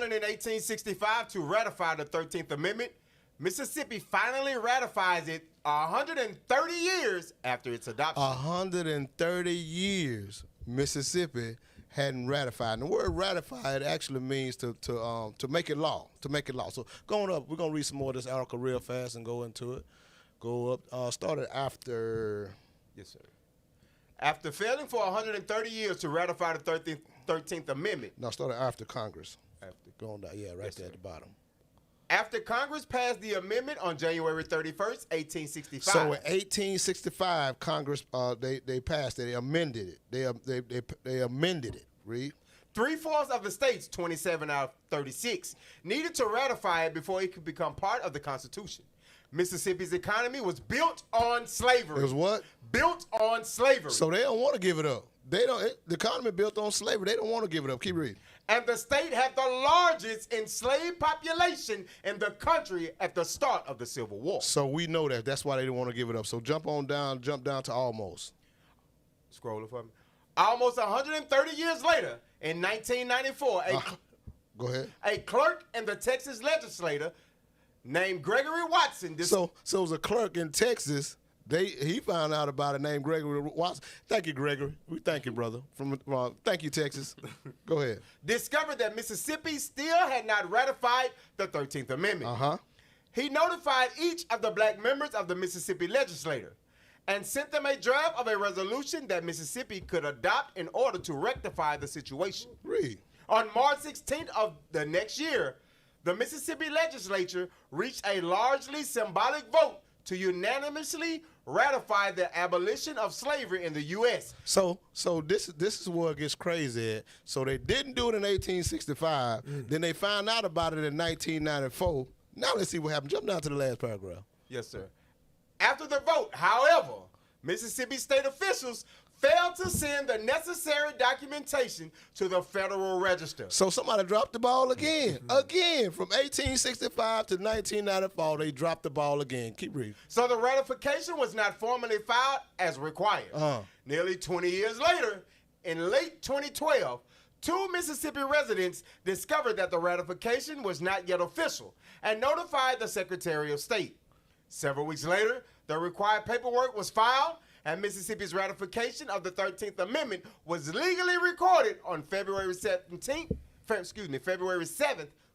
filing in 1865 to ratify the 13th Amendment, Mississippi finally ratifies it 130 years after its adoption. 130 years Mississippi hadn't ratified. And the word ratified actually means to make it law, to make it law. So going up, we're going to read some more of this article real fast and go into it. Go up, started after. Yes, sir. After failing for 130 years to ratify the 13th Amendment. No, started after Congress. After. Going down, yeah, right Yes, there sir. at the bottom. After Congress passed the amendment on January 31st, 1865. So in 1865, Congress they passed it. They amended it. They amended it. Read. 3/4 of the states, 27 out of 36, needed to ratify it before it could become part of the Constitution. Mississippi's economy was built on slavery. It was what? Built on slavery. So they don't want to give it up. They don't. The economy built on slavery. They don't want to give it up. Keep reading. And the state had the largest enslaved population in the country at the start of the Civil War. So we know that. That's why they don't want to give it up. So jump down to almost. Scroll for me. Almost 130 years later, in 1994, Go ahead. a clerk in the Texas legislature named Gregory Watson. So it was a clerk in Texas. He found out about it named Gregory Watson. Thank you, Gregory. We thank you, brother. Thank you, Texas. Go ahead. Discovered that Mississippi still had not ratified the 13th Amendment. Uh-huh. He notified each of the black members of the Mississippi legislature and sent them a draft of a resolution that Mississippi could adopt in order to rectify the situation. Read. On March 16th of the next year, the Mississippi legislature reached a largely symbolic vote to unanimously ratify the abolition of slavery in the U.S. So this is where it gets crazy. So they didn't do it in 1865. Then they found out about it in 1994. Now let's see what happened. Jump down to the last paragraph. Yes, sir. After the vote, however, Mississippi state officials failed to send the necessary documentation to the Federal Register. So somebody dropped the ball again. Again, from 1865 to 1994, they dropped the ball again. Keep reading. So the ratification was not formally filed as required. Nearly 20 years later, in late 2012, 2 Mississippi residents discovered that the ratification was not yet official and notified the Secretary of State. Several weeks later, the required paperwork was filed, and Mississippi's ratification of the 13th Amendment was legally recorded on February 7th,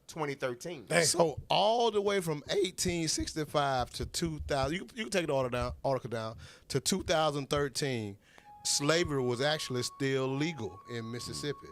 2013. So all the way from 1865 to 2000, you can take the article down to 2013, slavery was actually still legal in Mississippi.